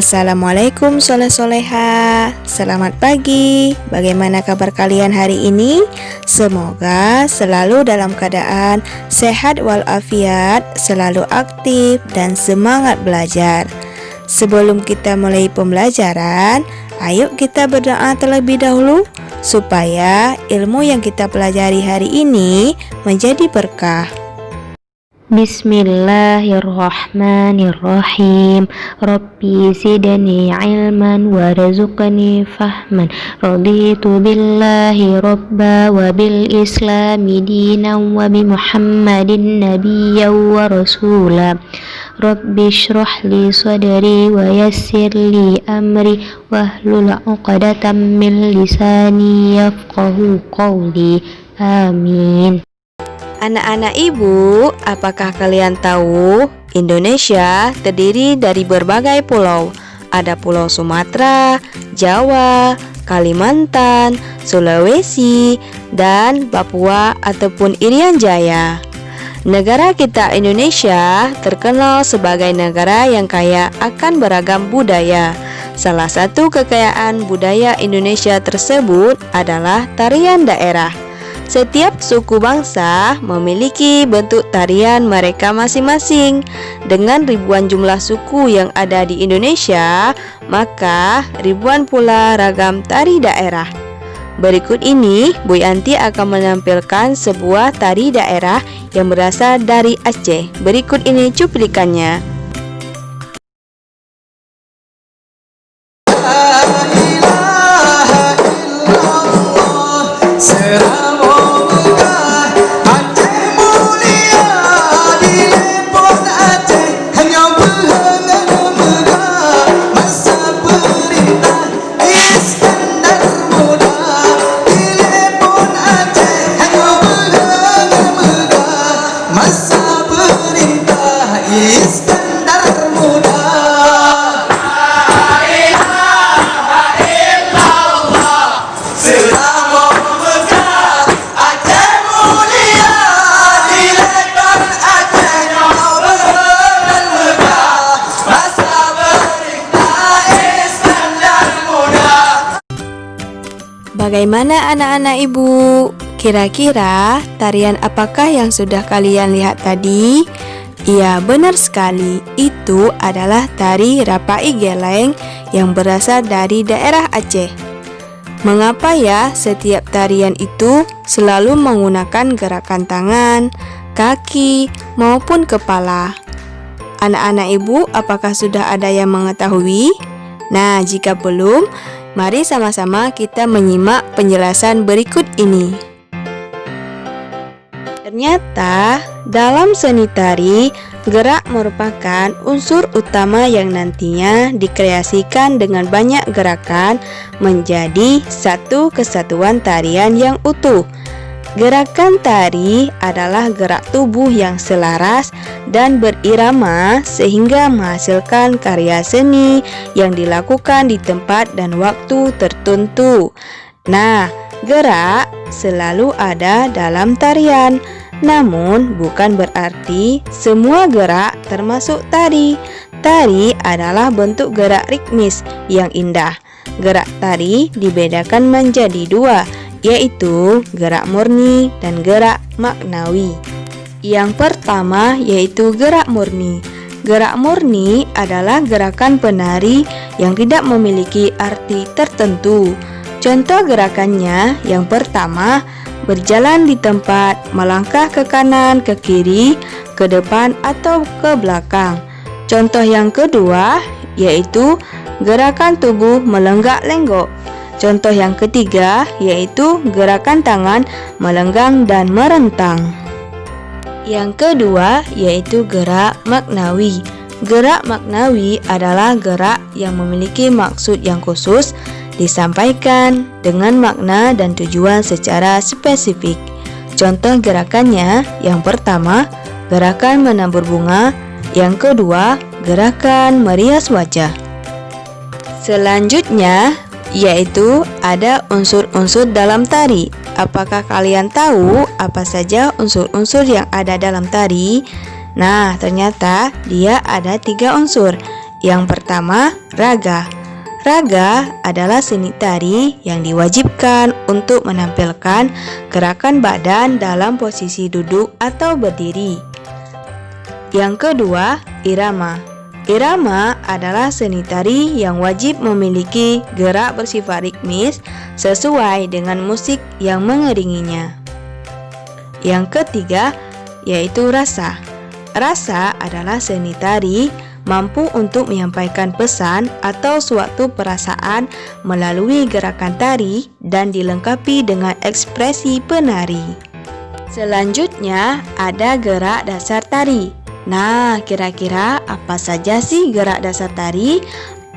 Assalamualaikum soleh-soleha. Selamat pagi. Bagaimana kabar kalian hari ini? Semoga selalu dalam keadaan sehat walafiat, selalu aktif dan semangat belajar. Sebelum kita mulai pembelajaran, ayo kita berdoa terlebih dahulu supaya ilmu yang kita pelajari hari ini menjadi berkah. Bismillahirrahmanirrahim. Rabbi zidni ilman warzuqni fahman. Raditu billahi rabba wa bil islami dinan wa bi Muhammadin nabiyyan wa rasula. Rabbi shrah li sadri wa yassir li amri wahlul 'uqdatam min lisani yafqahu qawli. Amin. Anak-anak ibu, apakah kalian tahu Indonesia terdiri dari berbagai pulau? Ada Pulau Sumatera, Jawa, Kalimantan, Sulawesi, dan Papua ataupun Irian Jaya. Negara kita Indonesia terkenal sebagai negara yang kaya akan beragam budaya. Salah satu kekayaan budaya Indonesia tersebut adalah tarian daerah. Setiap suku bangsa memiliki bentuk tarian mereka masing-masing. Dengan ribuan jumlah suku yang ada di Indonesia, maka ribuan pula ragam tari daerah. Berikut ini, Bu Yanti akan menampilkan sebuah tari daerah yang berasal dari Aceh. Berikut ini cuplikannya. Bagaimana anak-anak ibu? Kira-kira tarian apakah yang sudah kalian lihat tadi? Iya, benar sekali. Itu adalah tari Rapai Geleng yang berasal dari daerah Aceh. Mengapa ya setiap tarian itu selalu menggunakan gerakan tangan, kaki, maupun kepala? Anak-anak ibu, apakah sudah ada yang mengetahui? Nah, jika belum, mari sama-sama kita menyimak penjelasan berikut ini. Ternyata, dalam seni tari, gerak merupakan unsur utama yang nantinya dikreasikan dengan banyak gerakan menjadi satu kesatuan tarian yang utuh. Gerakan tari adalah gerak tubuh yang selaras dan berirama sehingga menghasilkan karya seni yang dilakukan di tempat dan waktu tertentu. Nah, gerak selalu ada dalam tarian, namun bukan berarti semua gerak termasuk tari. Tari adalah bentuk gerak ritmis yang indah. Gerak tari dibedakan menjadi dua, yaitu gerak murni dan gerak maknawi. Yang pertama yaitu gerak murni. Gerak murni adalah gerakan penari yang tidak memiliki arti tertentu. Contoh gerakannya yang pertama, berjalan di tempat, melangkah ke kanan, ke kiri, ke depan atau ke belakang. Contoh yang kedua yaitu gerakan tubuh melenggak-lenggok. Contoh yang ketiga yaitu gerakan tangan melenggang dan merentang. Yang kedua yaitu gerak maknawi. Gerak maknawi adalah gerak yang memiliki maksud yang khusus, disampaikan dengan makna dan tujuan secara spesifik. Contoh gerakannya yang pertama, gerakan menabur bunga. Yang kedua, gerakan merias wajah. Selanjutnya yaitu ada unsur-unsur dalam tari. Apakah kalian tahu apa saja unsur-unsur yang ada dalam tari? Nah, ternyata dia ada 3 unsur. Yang pertama, raga. Raga adalah seni tari yang diwajibkan untuk menampilkan gerakan badan dalam posisi duduk atau berdiri. Yang kedua, irama. Irama adalah seni tari yang wajib memiliki gerak bersifat ritmis sesuai dengan musik yang mengiringinya. Yang ketiga, yaitu rasa. Rasa adalah seni tari mampu untuk menyampaikan pesan atau suatu perasaan melalui gerakan tari dan dilengkapi dengan ekspresi penari. Selanjutnya ada gerak dasar tari. Nah, kira-kira apa saja sih gerak dasar tari?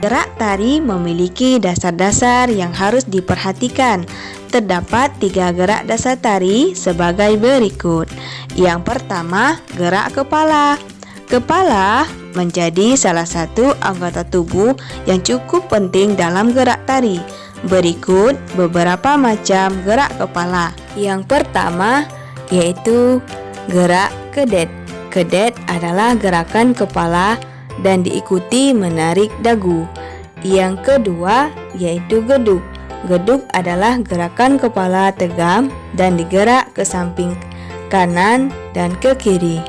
Gerak tari memiliki dasar-dasar yang harus diperhatikan. Terdapat 3 gerak dasar tari sebagai berikut. Yang pertama, gerak kepala. Kepala menjadi salah satu anggota tubuh yang cukup penting dalam gerak tari. Berikut beberapa macam gerak kepala. Yang pertama yaitu gerak kedet. Kedet adalah gerakan kepala dan diikuti menarik dagu. Yang kedua yaitu geduk. Geduk adalah gerakan kepala tegam dan digerak ke samping kanan dan ke kiri.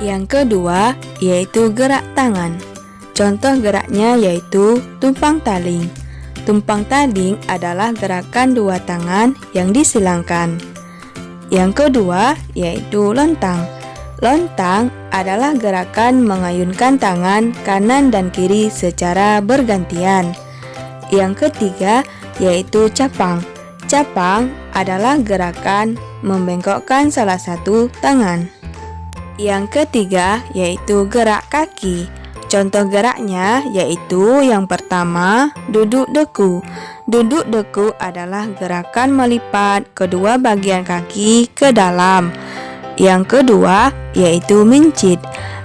Yang kedua yaitu gerak tangan. Contoh geraknya yaitu tumpang tanding. Tumpang tanding adalah gerakan 2 tangan yang disilangkan. Yang kedua yaitu lontang. Lontang adalah gerakan mengayunkan tangan kanan dan kiri secara bergantian. Yang ketiga yaitu capang. Capang adalah gerakan membengkokkan salah satu tangan. Yang ketiga yaitu gerak kaki. Contoh geraknya yaitu yang pertama duduk deku. Duduk deku adalah gerakan melipat kedua bagian kaki ke dalam. Yang kedua yaitu mincit.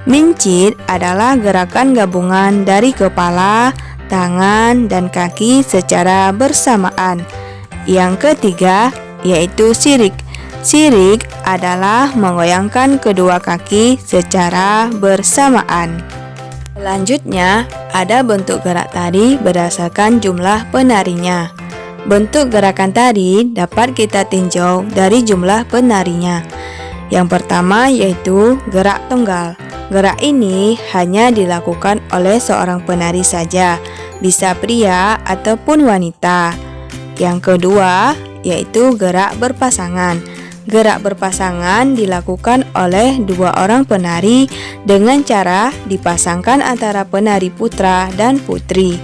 Mincit adalah gerakan gabungan dari kepala, tangan, dan kaki secara bersamaan. Yang ketiga yaitu sirik. Sirik adalah menggoyangkan kedua kaki secara bersamaan. Selanjutnya, ada bentuk gerak tari berdasarkan jumlah penarinya. Bentuk gerakan tari dapat kita tinjau dari jumlah penarinya. Yang pertama yaitu gerak tunggal. Gerak ini hanya dilakukan oleh seorang penari saja, bisa pria ataupun wanita. Yang kedua yaitu gerak berpasangan. Gerak berpasangan dilakukan oleh 2 orang penari dengan cara dipasangkan antara penari putra dan putri.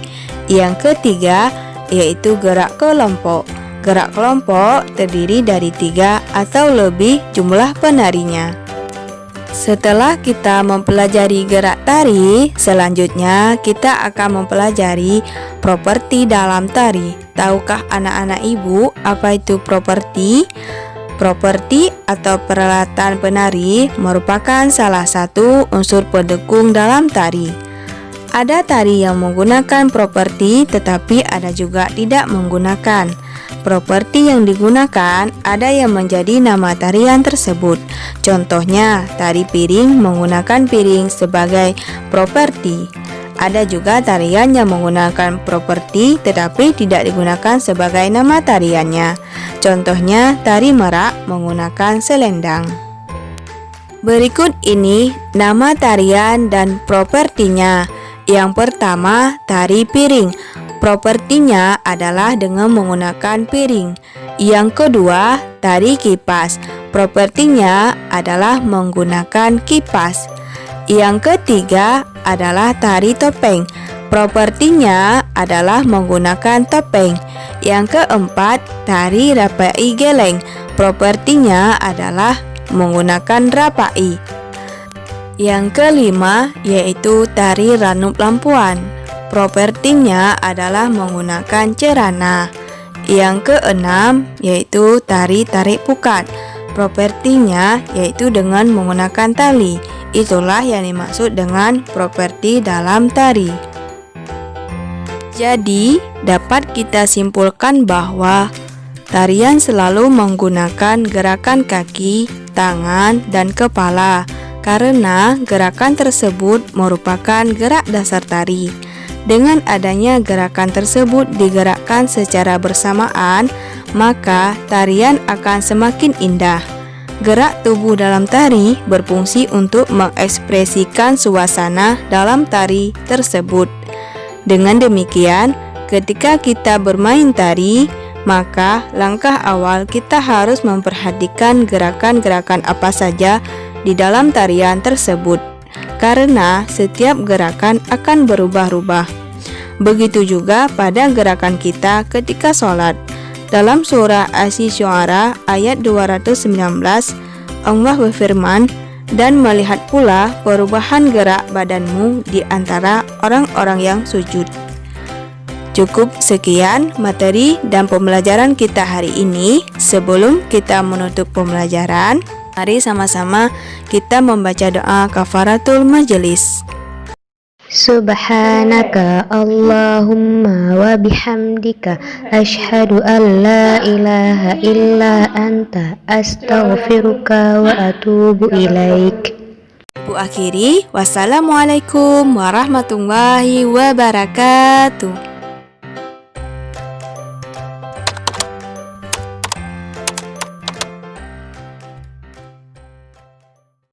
Yang ketiga yaitu gerak kelompok. Gerak kelompok terdiri dari 3 atau lebih jumlah penarinya. Setelah kita mempelajari gerak tari, selanjutnya kita akan mempelajari properti dalam tari. Tahukah anak-anak ibu apa itu properti? Properti atau peralatan penari merupakan salah satu unsur pendukung dalam tari. Ada tari yang menggunakan properti tetapi ada juga tidak menggunakan. Properti yang digunakan ada yang menjadi nama tarian tersebut. Contohnya, tari piring menggunakan piring sebagai properti. Ada juga tarian yang menggunakan properti tetapi tidak digunakan sebagai nama tariannya. Contohnya, tari merak menggunakan selendang. Berikut ini nama tarian dan propertinya. Yang pertama, tari piring. Propertinya adalah dengan menggunakan piring. Yang kedua, tari kipas. Propertinya adalah menggunakan kipas. Yang ketiga adalah tari topeng. Propertinya adalah menggunakan topeng. Yang keempat, tari rapai geleng. Propertinya adalah menggunakan rapai. Yang kelima yaitu tari ranup lampuan. Propertinya adalah menggunakan cerana. Yang keenam yaitu tari tarik pukat. Propertinya yaitu dengan menggunakan tali. Itulah yang dimaksud dengan properti dalam tari. Jadi, dapat kita simpulkan bahwa tarian selalu menggunakan gerakan kaki, tangan, dan kepala karena gerakan tersebut merupakan gerak dasar tari. Dengan adanya gerakan tersebut digerakkan secara bersamaan, maka tarian akan semakin indah. Gerak tubuh dalam tari berfungsi untuk mengekspresikan suasana dalam tari tersebut. Dengan demikian, ketika kita bermain tari, maka langkah awal kita harus memperhatikan gerakan-gerakan apa saja di dalam tarian tersebut, karena setiap gerakan akan berubah-ubah. Begitu juga pada gerakan kita ketika sholat. Dalam surah Asy-Syu'ara ayat 219, Allah berfirman, "Dan melihat pula perubahan gerak badanmu di antara orang-orang yang sujud." Cukup sekian materi dan pembelajaran kita hari ini. Sebelum kita menutup pembelajaran, mari sama-sama kita membaca doa kafaratul majelis. Subhanaka Allahumma wa bihamdika ashhadu an la ilaha illa anta astaghfiruka wa atubu ilaik. Bu akhiri, wassalamualaikum warahmatullahi wabarakatuh.